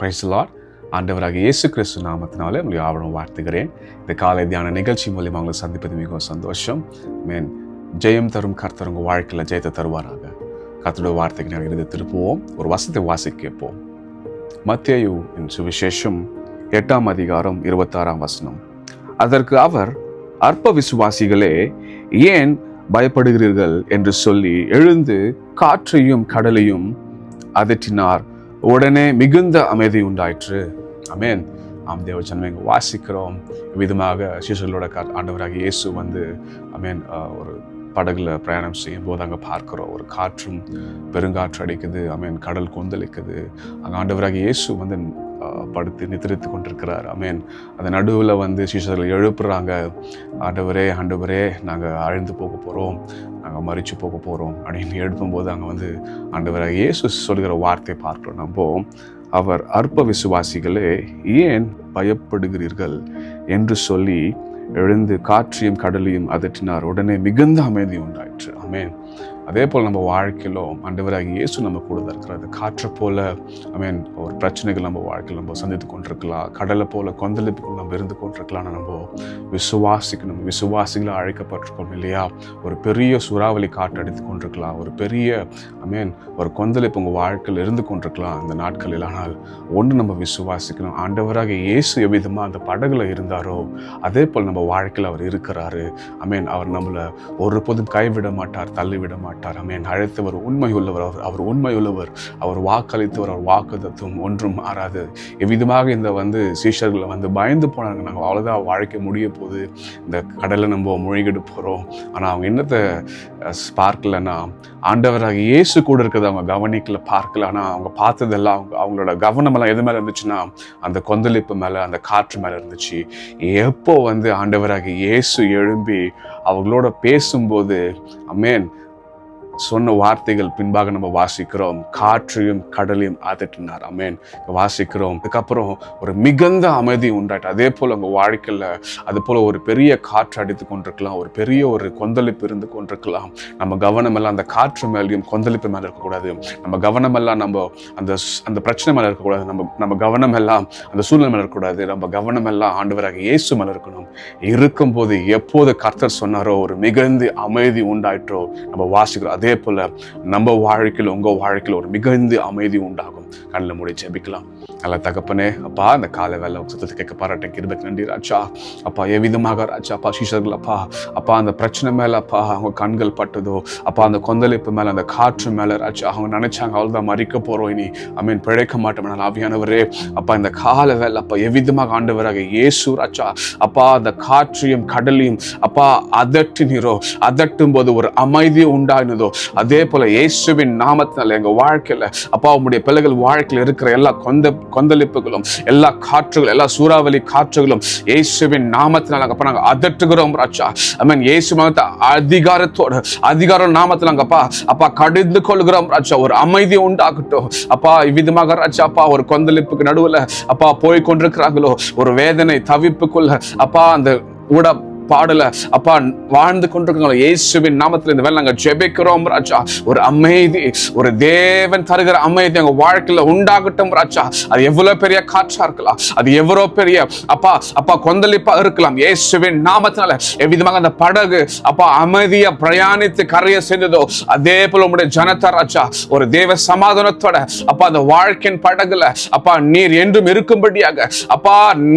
Praise the Lord. ஆண்டவராக இயேசு கிறிஸ்து நாமத்தினாலே உங்களை ஆவணம் வாழ்த்துகிறேன். இந்த காலை தியான நிகழ்ச்சி மூலியமாக உங்களை சந்திப்பது மிகவும் சந்தோஷம். ஜெயம் தரும் கர்த்தர் உங்கள் வாழ்க்கையில் ஜெயத்தை தருவாராக. கர்த்தருடைய வார்த்தைக்கு நாங்கள் இருந்து திருப்புவோம். ஒரு வசனத்தை வாசிக்க கேட்போம். மத்தேயு சுவிசேஷம் 8ஆம் அதிகாரம் 26ஆம் வசனம். அதற்கு அவர், அற்ப விசுவாசிகளே, ஏன் பயப்படுகிறீர்கள் என்று சொல்லி எழுந்து காற்றையும் கடலையும் அதட்டினார். உடனே மிகுந்த அமைதி உண்டாயிற்று. ஆமென். தேவ ஜனமே, வாசிக்கிறோம் விதமாக சீஷர்களோட ஆண்டவராக இயேசு ஒரு படகுல பிரயாணம் செய்யும் போது அங்கே பார்க்கிறோம் ஒரு காற்றும் பெருங்காற்று அடிக்குது. கடல் கொந்தளிக்குது. அங்கே ஆண்டவராக இயேசு படுத்து நித்திரித்து கொண்டிருக்கிறார். அந்த நடுவில் சீஷர்கள் எழுப்புறாங்க, ஆண்டவரே நாங்கள் அழிந்து போக போகிறோம், நாங்கள் மறித்து போக போகிறோம் அப்படின்னு எழுப்பும்போது அங்கே ஆண்டவராக இயேசு சொல்கிற வார்த்தையை பார்க்கிறோம். நம்ம அவர், அற்ப விசுவாசிகளே, ஏன் பயப்படுகிறீர்கள் என்று சொல்லி எழுந்து காற்றையும் கடலையும் அதட்டினார். உடனே மிகுந்த அமைதி உண்டாயிற்று. ஆமென். அதே போல் நம்ம வாழ்க்கையிலும் ஆண்டவராக இயேசு நம்ம கூட தான் இருக்கிறது. காற்றை போல ஒரு பிரச்சனைகள் நம்ம வாழ்க்கையில் நம்ம சந்தித்து கொண்டிருக்கலாம். கடலை போல கொந்தளிப்புகள் நம்ம இருந்து கொண்டிருக்கலாம். நம்ம விசுவாசிக்கணும். விசுவாசிகளை அழைக்கப்பட்டிருக்கோம் இல்லையா? ஒரு பெரிய சூறாவளி காற்று அடித்து கொண்டிருக்கலாம். ஒரு பெரிய ஒரு கொந்தளிப்பு உங்கள் வாழ்க்கையில் இருந்து கொண்டிருக்கலாம் இந்த நாட்களில். ஆனால் ஒன்று நம்ம விசுவாசிக்கணும். ஆண்டவராக இயேசு எவ்விதமாக அந்த படகுல இருந்தாரோ அதே போல் நம்ம வாழ்க்கையில் அவர் இருக்கிறாரு. அவர் நம்மளை ஒருபோதும் கைவிட மாட்டார், தள்ளிவிட மாட்டார். அழைத்தவர் உண்மை உள்ளவர். அவர் உண்மை உள்ளவர். அவர் வாக்களித்தவர். அவர் வாக்குத்தத்தம் ஒன்றும் மாறாது. எவ்விதமாக இந்த சீஷர்களை பயந்து போனாங்க. நாங்கள் அவ்வளோதான், வாழ்க்கை முடிய போகுது, இந்த கடலை நம்ம மூழ்கிட்டு போகிறோம். ஆனால் அவங்க என்னத்தை பார்க்கலன்னா, ஆண்டவராக இயேசு கூட இருக்கிறது அவங்க கவனிக்கல, பார்க்கல. ஆனால் அவங்க பார்த்ததெல்லாம் அவங்களோட கவனமெல்லாம் எது மேலே இருந்துச்சுன்னா அந்த கொந்தளிப்பு மேலே, அந்த காற்று மேலே இருந்துச்சு. எப்போ ஆண்டவராக இயேசு எழும்பி அவங்களோட பேசும்போது சொன்ன வார்த்தைகள் பின்பாக நம்ம வாசிக்கிறோம், காற்றையும் கடலையும் அதட்டினார். வாசிக்கிறோம். அதுக்கப்புறம் ஒரு மிகுந்த அமைதி உண்டாயிட்டு. அதே போல் உங்கள் வாழ்க்கையில் அது போல் ஒரு பெரிய காற்று அடித்து கொண்டிருக்கலாம், ஒரு பெரிய ஒரு கொந்தளிப்பு இருந்து கொண்டிருக்கலாம். நம்ம கவனமெல்லாம் அந்த காற்று மேலேயும் கொந்தளிப்பு மேலே இருக்கக்கூடாது. நம்ம கவனமெல்லாம் நம்ம அந்த பிரச்சனை மேலே இருக்கக்கூடாது. நம்ம கவனமெல்லாம் அந்த சூழ்நிலை மேலே இருக்கக்கூடாது. நம்ம கவனமெல்லாம் ஆண்டவராக இயேசு மேலே இருக்கணும். இருக்கும்போது எப்போது கர்த்தர் சொன்னாரோ ஒரு மிகுந்த அமைதி உண்டாயிற்றோ நம்ம வாசிக்கிறோம். அதே போல நம்ம வாழ்க்கையில், உங்க வாழ்க்கையில் ஒரு மிகுந்த அமைதி உண்டாகும். கண்ணில் மூடி ஜெபிக்கலாம். நல்ல தகப்பனே, அப்பா, அந்த காலை வேலை சத்தத்தை கேட்க பாராட்டேன். கிருபைக்கு நன்றி ராஜா. அப்பா, எவ்விதமாக ராஜா, அப்பா, சீஷர்கள் அப்பா அந்த பிரச்சனை மேல அவங்க கண்கள் பட்டதோ, அந்த கொந்தளிப்பு மேல, அந்த காற்று மேல ராஜா, அவங்க நினைச்சாங்க அவ்வளவுதான் மறிக்க போறோம், இனி பிழைக்க மாட்டோம். ஆவியானவரே, இந்த காலை வேலை எவ்விதமாக ஆண்டவராக இயேசு ராஜா, அந்த காற்றையும் கடலையும் அதட்டினீரோ, அதட்டும் போது ஒரு அமைதி உண்டாயினதோ, அதே போல இயேசுவின் நாமத்தினால எங்க வாழ்க்கையில உம்முடைய பிள்ளைகள் வாழ்க்கையில் இருக்கிற எல்லா கொந்தளிப்புகளும், எல்லா காற்றுகளும், எல்லா சூறாவளி காற்றுகளும் இயேசுவின் நாமத்தினால நாங்க அதட்டுகிறோம் ராஜா. இயேசு அதிகார நாமத்தில் நாங்க கடிந்து கொள்கிறோம் ராஜா. ஒரு அமைதி உண்டாகட்டும் இவ்விதமாக ராஜா. ஒரு கொந்தளிப்புக்கு நடுவுல போய் கொண்டிருக்கிறாங்களோ, ஒரு வேதனை தவிப்புக்குள்ள அந்த ஊட பாடல வாழ்ந்து கொண்டிருக்கோம். இயேசுவின் நாமத்தில் இந்த வேலை நாங்க ஜெபிக்கிறோம் ராஜா. ஒரு அமைதி, ஒரு தேவன் தருகிற அமைதி எங்க வாழ்க்கையில உண்டாகட்டும் ராஜா. அது எவ்வளவு பெரிய காற்றா இருக்கலாம், அது எவ்வளவு பெரிய கொந்தளிப்பா இருக்கலாம். இயேசுவின் நாமத்தினால எவ்விதமாக அந்த படகு அமைதியா பிரயாணித்து கரையை சேர்ந்ததோ, அதே போல உங்களுடைய ஜனதா ராஜா ஒரு தேவ சமாதானத்தோட அந்த வாழ்க்கையின் படகுல நீர் என்றும் இருக்கும்படியாக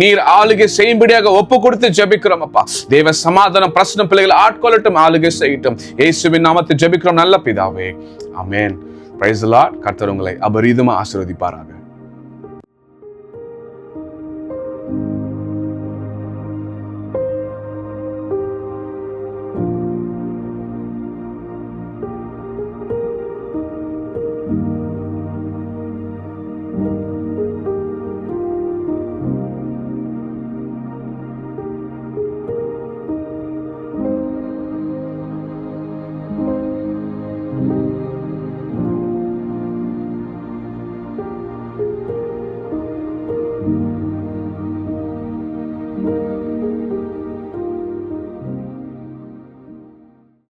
நீர் ஆளுகை செய்யும்படியாக ஒப்பு கொடுத்து ஜெபிக்கிறோம். தேவ சமாதானம் பிரச்சனை பிள்ளைகளை ஆட்கொள்ளட்டும், ஆளுகை செய்யட்டும். இயேசுவின் நாமத்தில் ஜெபிக்கிறோம் நல்ல பிதாவே, ஆமென். Praise the Lord. கர்த்தர் உங்களை அபரிதமா ஆசீர்வதிப்பாராக.